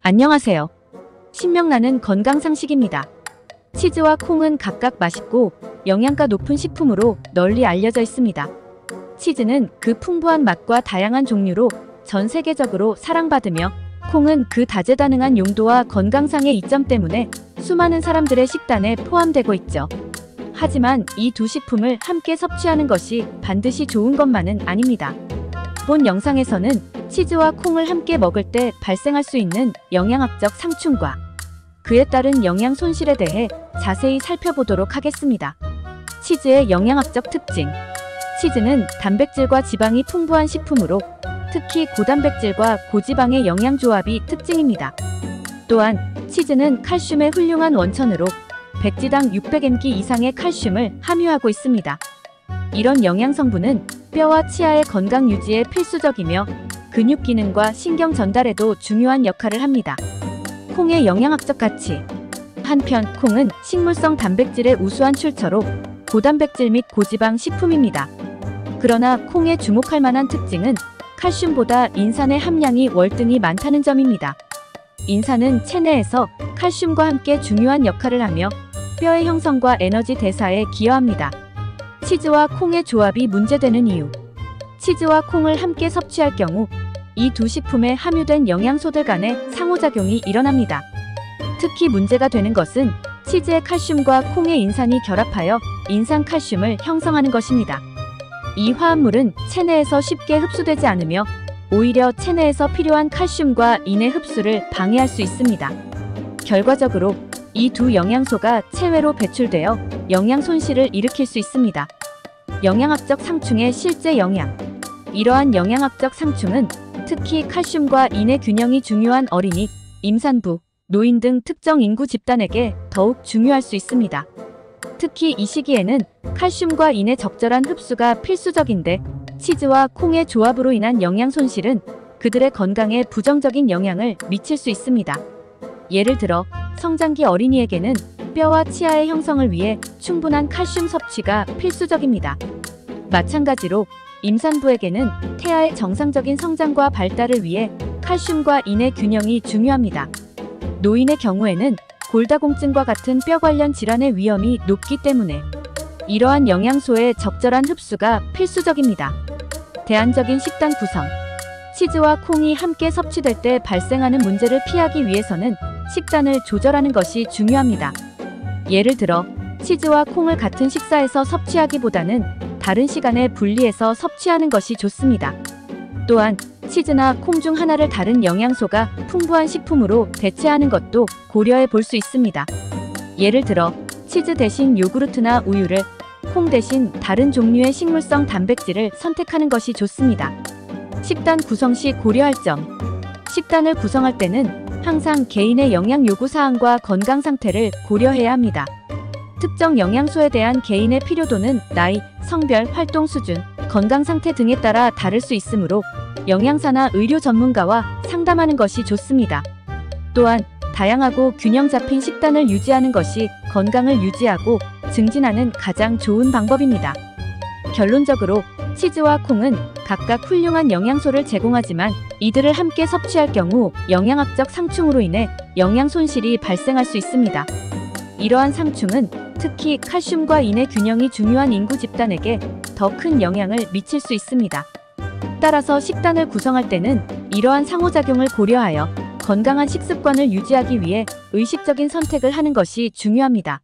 안녕하세요. 신명나는 건강상식입니다. 치즈와 콩은 각각 맛있고 영양가 높은 식품으로 널리 알려져 있습니다. 치즈는 그 풍부한 맛과 다양한 종류로 전 세계적으로 사랑받으며, 콩은 그 다재다능한 용도와 건강상의 이점 때문에 수많은 사람들의 식단에 포함되고 있죠. 하지만 이 두 식품을 함께 섭취하는 것이 반드시 좋은 것만은 아닙니다. 본 영상에서는 치즈와 콩을 함께 먹을 때 발생할 수 있는 영양학적 상충과 그에 따른 영양 손실에 대해 자세히 살펴보도록 하겠습니다. 치즈의 영양학적 특징. 치즈는 단백질과 지방이 풍부한 식품으로 특히 고단백질과 고지방의 영양 조합이 특징입니다. 또한 치즈는 칼슘의 훌륭한 원천으로 백지당 600mg 이상의 칼슘을 함유하고 있습니다. 이런 영양 성분은 뼈와 치아의 건강 유지에 필수적이며 근육 기능과 신경 전달에도 중요한 역할을 합니다. 콩의 영양학적 가치. 한편 콩은 식물성 단백질의 우수한 출처로 고단백질 및 고지방 식품입니다. 그러나 콩에 주목할 만한 특징은 칼슘보다 인산의 함량이 월등히 많다는 점입니다. 인산은 체내에서 칼슘과 함께 중요한 역할을 하며 뼈의 형성과 에너지 대사에 기여합니다. 치즈와 콩의 조합이 문제되는 이유. 치즈와 콩을 함께 섭취할 경우 이 두 식품에 함유된 영양소들 간의 상호작용이 일어납니다. 특히 문제가 되는 것은 치즈의 칼슘과 콩의 인산이 결합하여 인산칼슘을 형성하는 것입니다. 이 화합물은 체내에서 쉽게 흡수되지 않으며 오히려 체내에서 필요한 칼슘과 인의 흡수를 방해할 수 있습니다. 결과적으로 이 두 영양소가 체외로 배출되어 영양 손실을 일으킬 수 있습니다. 영양학적 상충의 실제 영향. 이러한 영양학적 상충은 특히 칼슘과 인의 균형이 중요한 어린이, 임산부, 노인 등 특정 인구 집단에게 더욱 중요할 수 있습니다. 특히 이 시기에는 칼슘과 인의 적절한 흡수가 필수적인데, 치즈와 콩의 조합으로 인한 영양 손실은 그들의 건강에 부정적인 영향을 미칠 수 있습니다. 예를 들어 성장기 어린이에게는 뼈와 치아의 형성을 위해 충분한 칼슘 섭취가 필수적입니다. 마찬가지로 임산부에게는 태아의 정상적인 성장과 발달을 위해 칼슘과 인의 균형이 중요합니다. 노인의 경우에는 골다공증과 같은 뼈 관련 질환의 위험이 높기 때문에 이러한 영양소의 적절한 흡수가 필수적입니다. 대안적인 식단 구성. 치즈와 콩이 함께 섭취될 때 발생하는 문제를 피하기 위해서는 식단을 조절하는 것이 중요합니다. 예를 들어 치즈와 콩을 같은 식사에서 섭취하기보다는 다른 시간에 분리해서 섭취하는 것이 좋습니다. 또한 치즈나 콩 중 하나를 다른 영양소가 풍부한 식품으로 대체하는 것도 고려해 볼 수 있습니다. 예를 들어 치즈 대신 요구르트나 우유를, 콩 대신 다른 종류의 식물성 단백질을 선택하는 것이 좋습니다. 식단 구성 시 고려할 점. 식단을 구성할 때는 항상 개인의 영양 요구 사항과 건강 상태를 고려해야 합니다. 특정 영양소에 대한 개인의 필요도는 나이, 성별, 활동 수준, 건강 상태 등에 따라 다를 수 있으므로 영양사나 의료 전문가와 상담하는 것이 좋습니다. 또한 다양하고 균형 잡힌 식단을 유지하는 것이 건강을 유지하고 증진하는 가장 좋은 방법입니다. 결론적으로 치즈와 콩은 각각 훌륭한 영양소를 제공하지만 이들을 함께 섭취할 경우 영양학적 상충으로 인해 영양 손실이 발생할 수 있습니다. 이러한 상충은 특히 칼슘과 인의 균형이 중요한 인구 집단에게 더 큰 영향을 미칠 수 있습니다. 따라서 식단을 구성할 때는 이러한 상호작용을 고려하여 건강한 식습관을 유지하기 위해 의식적인 선택을 하는 것이 중요합니다.